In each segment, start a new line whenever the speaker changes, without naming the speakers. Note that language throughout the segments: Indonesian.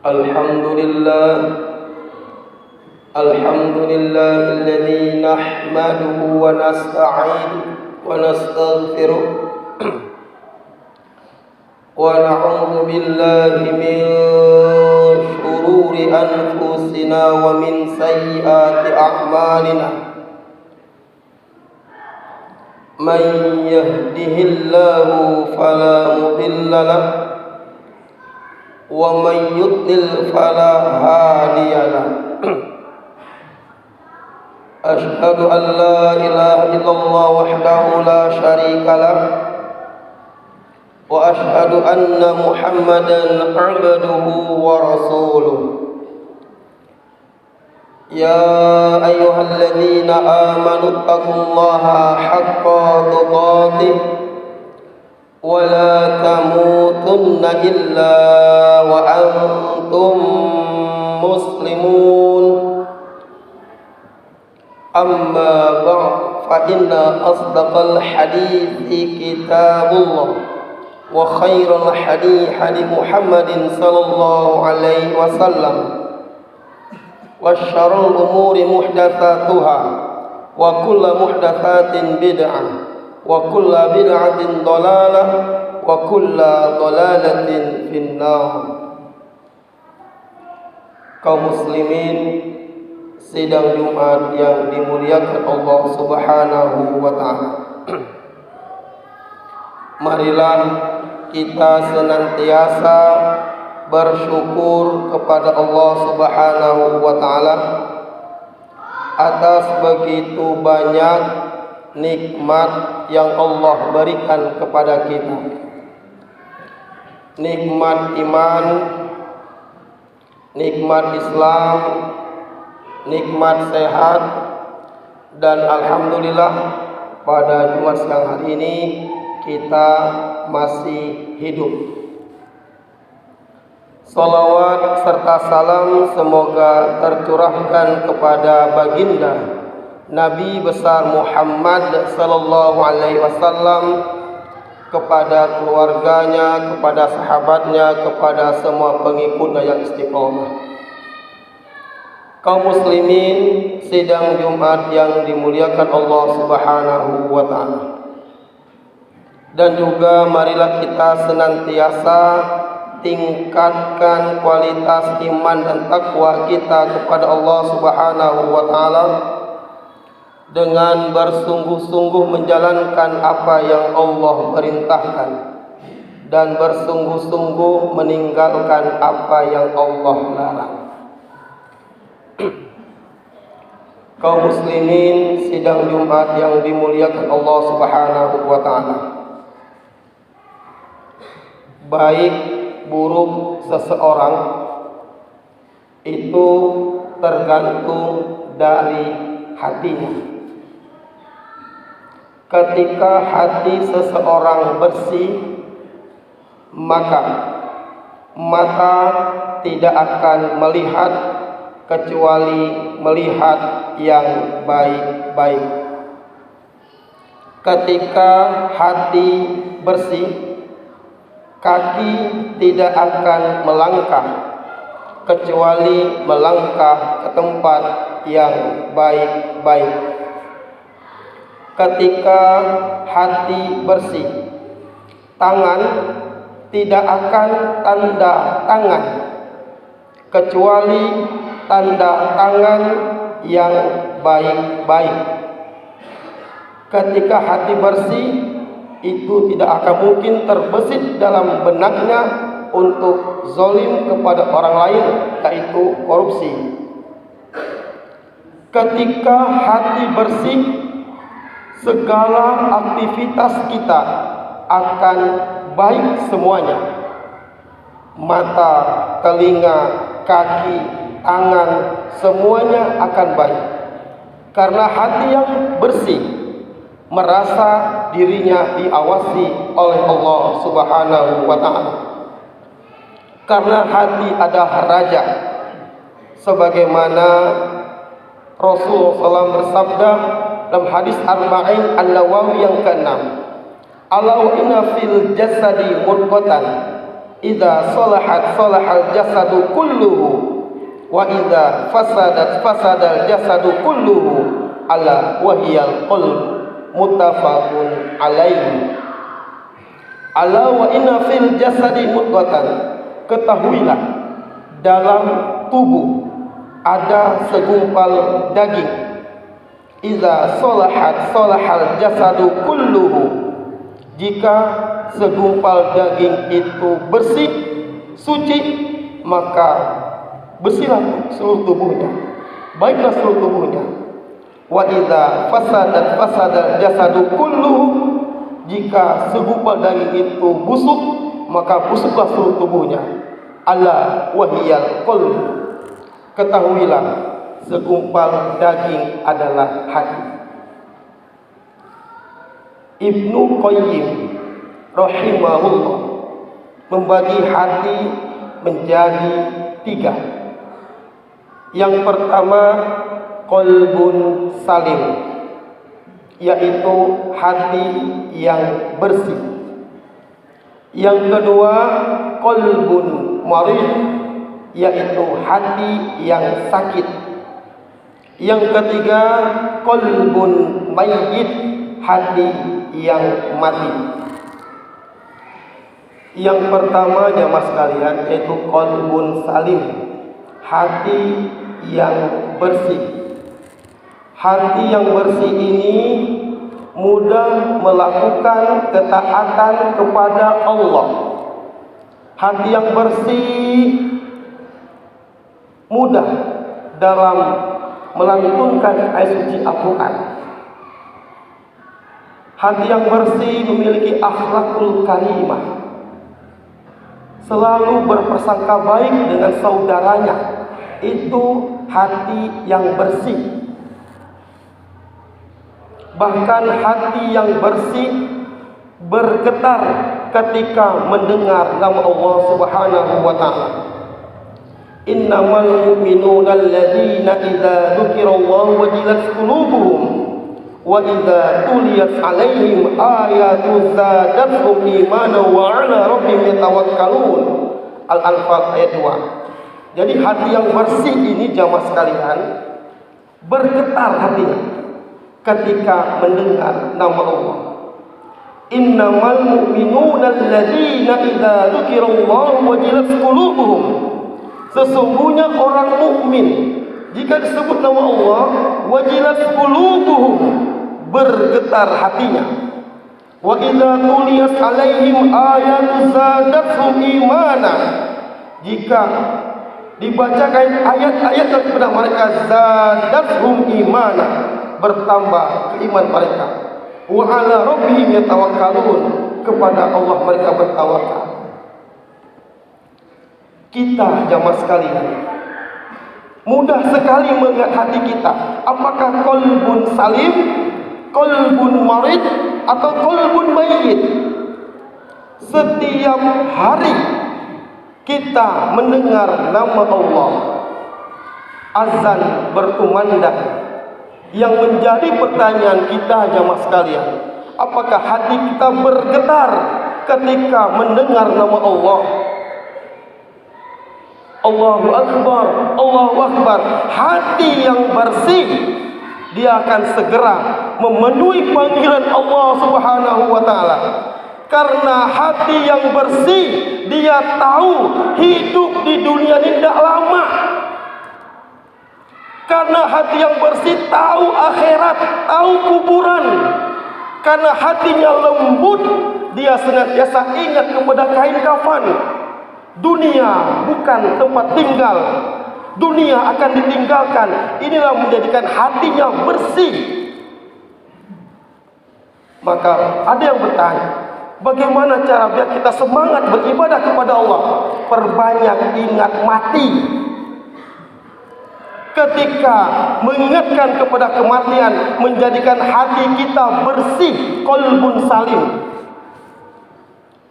Alhamdulillah alladzi nahmaduhu wa nasta'inuhu wa nastaghfiruh wa na'udzu billahi min shururi anfusina wa min sayyiati a'malina man yahdihillahu fala mudilla lahu wa man yudlil fala hadiya lahu. Asyhadu an la ilaha illallah wahdahu la syarika lah wa asyhadu anna Muhammadan abduhu wa rasuluh. Ya ayyuhalladzina amanu taqullaha haqqa tuqatih wa la tamutunna illa wa antum muslimun. Amma ba'd, fa inna asdaqal hadithi kitabullah wa khairal hadi Muhammadin sallallahu alaihi wasallam wa syarrul umuri muhdatsatuha wa kullu muhdatsatin bid'ah wa kullu bid'atin dhalalah wa kullu dhalalatin finnar. Kaum muslimin sidang Jumat yang dimuliakan Allah Subhanahu wa taala. Marilah kita senantiasa bersyukur kepada Allah Subhanahu wa taala atas begitu banyak nikmat yang Allah berikan kepada kita. Nikmat iman, nikmat Islam, nikmat sehat, dan alhamdulillah pada Jumat siang hari ini kita masih hidup. Salawat serta salam semoga tercurahkan kepada baginda Nabi besar Muhammad sallallahu alaihi wasallam, kepada keluarganya, kepada sahabatnya, kepada semua pengikutnya yang istiqomah. Kaum muslimin sidang Jumat yang dimuliakan Allah Subhanahu wa taala. Dan juga marilah kita senantiasa tingkatkan kualitas iman dan takwa kita kepada Allah Subhanahu wa taala dengan bersungguh-sungguh menjalankan apa yang Allah perintahkan dan bersungguh-sungguh meninggalkan apa yang Allah larang. Kaum muslimin sidang Jumat yang dimuliakan Allah Subhanahu wa taala. Baik buruk seseorang itu tergantung dari hatinya. Ketika hati seseorang bersih, maka mata tidak akan melihat kecuali melihat yang baik-baik. Ketika hati bersih, kaki tidak akan melangkah kecuali melangkah ke tempat yang baik-baik. Ketika hati bersih, tangan tidak akan tanda tangan kecuali tanda tangan yang baik-baik. Ketika hati bersih, itu tidak akan mungkin terbesit dalam benaknya untuk zalim kepada orang lain, yaitu korupsi. Ketika hati bersih, segala aktivitas kita akan baik semuanya. Mata, telinga, kaki, tangan, semuanya akan baik. Karena hati yang bersih merasa dirinya diawasi oleh Allah Subhanahu wa taala. Karena hati adalah raja, sebagaimana Rasulullah SAW bersabda dalam hadis Arba'in An-Nawawi yang ke-6, Ala wa inna fil jasadi mudghatan idza salahat salahal jasadu kulluhu wa idza fasadat fasadal jasadu kulluhu ala wahiyal qalb muttafaqun alaihi. Ala wa inna fil jasadi mudghatan, ketahuilah dalam tubuh ada segumpal daging. Iza solahat solahal jasadu kulluhu, jika segumpal daging itu bersih, suci, maka bersihlah seluruh tubuhnya, baiklah seluruh tubuhnya. Wa iza fasadat fasadal jasadu kulluhu, jika segumpal daging itu busuk, maka busuklah seluruh tubuhnya. Ala wahiyal qalb, ketahuilah segumpal daging adalah hati. Ibnu Qayyim rahimahullah membagi hati menjadi 3. Yang pertama, qalbun salim, yaitu hati yang bersih. Yang kedua, qalbun marid, yaitu hati yang sakit. Yang ketiga, qalbun mayyit, hati yang mati. Yang pertama jamaah sekalian, yaitu qalbun salim, hati yang bersih. Hati yang bersih ini mudah melakukan ketaatan kepada Allah. Hati yang bersih mudah dalam melantunkan ayat suci Al-Quran. Hati yang bersih memiliki akhlakul karimah, selalu berprasangka baik dengan saudaranya. Itu hati yang bersih. Bahkan hati yang bersih bergetar ketika mendengar nama Allah Subhanahu wa ta'ala. Innamal mu'minuna alladzina idza dzukirallahu wajilat qulubuhum wa idza tuliyat 'alaihim ayatu zadatuhum imanan wa 'ala rabbihim yatawakkalun. Al-Anfal ayat 2. Jadi hati yang bersih ini jamaah sekalian bergetar hatinya ketika mendengar nama Allah. Innamal mu'minuna alladzina idza dzukirallahu wajilat qulubuhum. Sesungguhnya orang mukmin jika disebut nama Allah, wajilat qulubuhum, bergetar hatinya. Wa idza tuliyat 'alaihim ayatu zadatuhum imana, jika dibacakan ayat-ayat kepada mereka, zadatuhum imana, bertambah keiman mereka. Wa 'ala rabbihim yatawakkalun, kepada Allah mereka bertawakal. Kita jamaah sekalian mudah sekali melihat hati kita, apakah qalbun salim, qalbun marid, atau qalbun mayyit. Setiap hari kita mendengar nama Allah, azan berkumandang. Yang menjadi pertanyaan kita jamaah sekalian, apakah hati kita bergetar ketika mendengar nama Allah? Allahu Akbar, Allahu Akbar. Hati yang bersih, dia akan segera memenuhi panggilan Allah Subhanahu wa ta'ala. Karena hati yang bersih, dia tahu hidup di dunia ini tidak lama. Karena hati yang bersih tahu akhirat, tahu kuburan. Karena hatinya lembut, dia senantiasa ingat kepada kain kafan. Dunia bukan tempat tinggal, dunia akan ditinggalkan. Inilah menjadikan hatinya bersih. Maka ada yang bertanya, bagaimana cara biar kita semangat beribadah kepada Allah? Perbanyak ingat mati. Ketika mengingatkan kepada kematian, menjadikan hati kita bersih, qalbun salim.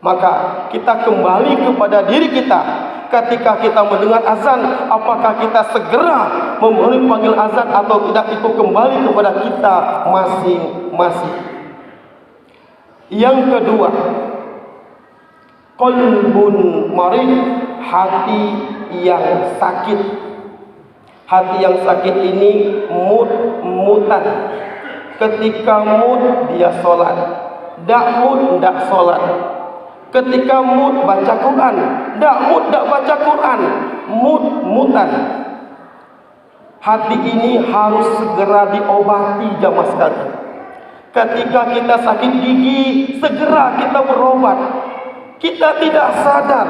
Maka kita kembali kepada diri kita. Ketika kita mendengar azan, apakah kita segera memenuhi panggil azan atau tidak, itu kembali kepada kita masing-masing. Yang kedua, qalbun marid, hati yang sakit. Hati yang sakit ini mut-mutan. Ketika mut dia sholat, dak mut dak sholat. Ketika mut baca Quran, dak mut dak baca Quran, mut-mutan. Hati ini harus segera diobati jamaah sekalian. Ketika kita sakit gigi, segera kita berobat. Kita tidak sadar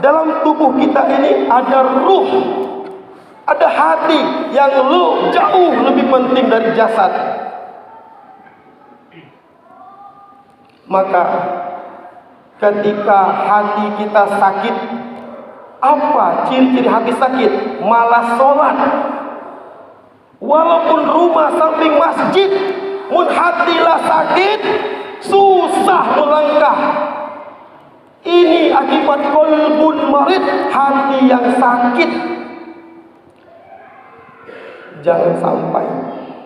dalam tubuh kita ini ada ruh, ada hati yang jauh lebih penting dari jasad. Maka ketika hati kita sakit, apa ciri-ciri hati sakit? Malas sholat. Walaupun rumah samping masjid, mun hatilah sakit, susah melangkah. Ini akibat qalbun marid, hati yang sakit. Jangan sampai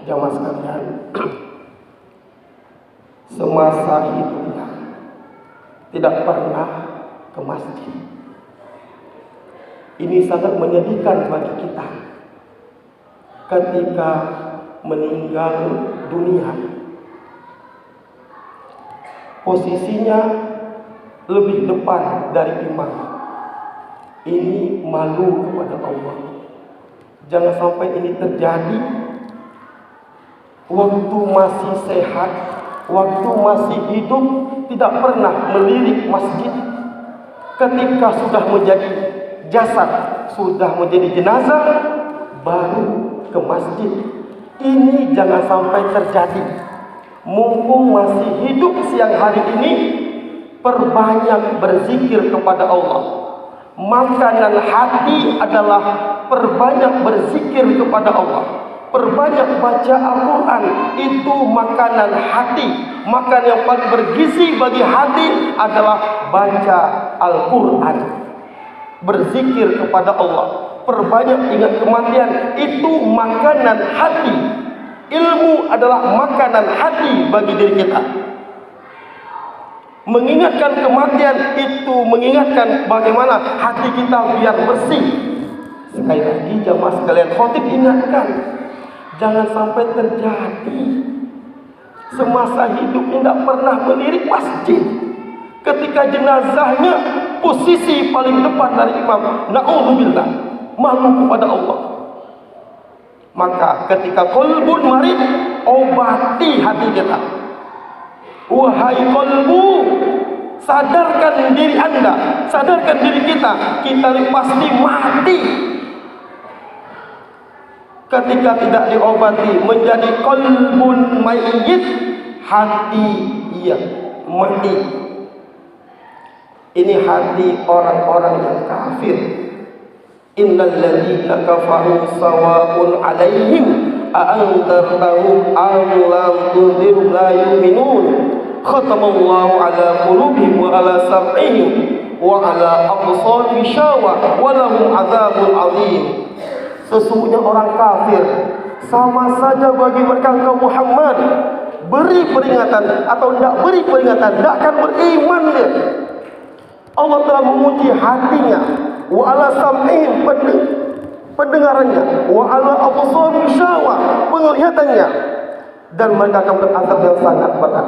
jamaah sekalian semasa hidupnya tidak pernah ke masjid. Ini sangat menyedihkan bagi kita. Ketika meninggal dunia, posisinya lebih depan dari imam. Ini malu kepada Allah. Jangan sampai ini terjadi waktu masih sehat, waktu masih hidup, tidak pernah melirik masjid. Ketika sudah menjadi jasad, sudah menjadi jenazah, baru ke masjid. Ini jangan sampai terjadi. Mumpung masih hidup siang hari ini, perbanyak berzikir kepada Allah. Makanan hati adalah perbanyak berzikir kepada Allah. Perbanyak baca Al-Quran, itu makanan hati. Makanan yang paling bergizi bagi hati adalah baca Al-Quran, berzikir kepada Allah. Perbanyak ingat kematian, itu makanan hati. Ilmu adalah makanan hati bagi diri kita. Mengingatkan kematian itu mengingatkan bagaimana hati kita biar bersih. Sekali lagi jamaah sekalian, khotib ingatkan, jangan sampai terjadi semasa hidup tidak pernah melirik masjid. Ketika jenazahnya posisi paling depan dari imam, na'udzubillah, malu kepada Allah. Maka ketika qalbun marid, obati hati kita. Wahai qalbu, sadarkan diri anda, sadarkan diri kita, kita ini pasti mati. Ketika tidak diobati menjadi qalbun mayyit, hati yang mati. Ini hati orang-orang yang kafir. Innal ladzina kafaru sawa'un 'alaihim a'anzartahum am lam tunzirhum la yu'minun. Khatamallahu 'ala qulubihim wa 'ala sam'ihim wa 'ala absarihim ghishawa wa lahum 'adzabun 'adzim. Sesungguhnya orang kafir sama saja bagi mereka engkau Muhammad beri peringatan atau tidak beri peringatan, tidak akan beriman dia. Allah telah menguji hatinya, wa ala sam'ihim, pendengarannya, wa ala absarihim ghishawa, penglihatannya, dan mereka akan berazab yang sangat berat.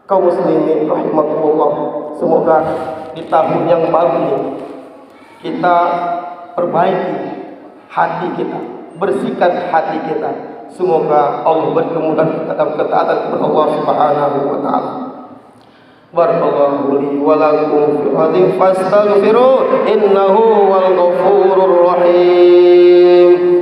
Kaum muslimin rahimakumullah, semoga di tahun yang baru ini kita perbaiki hati kita, bersihkan hati kita. Semoga Allah beri kemudahan dalam ketaatan kepada Allah Subhanahu wa taala. Barakallahu li wa lakum fil hadits fastaghfiru innahu wal ghafurur rahim.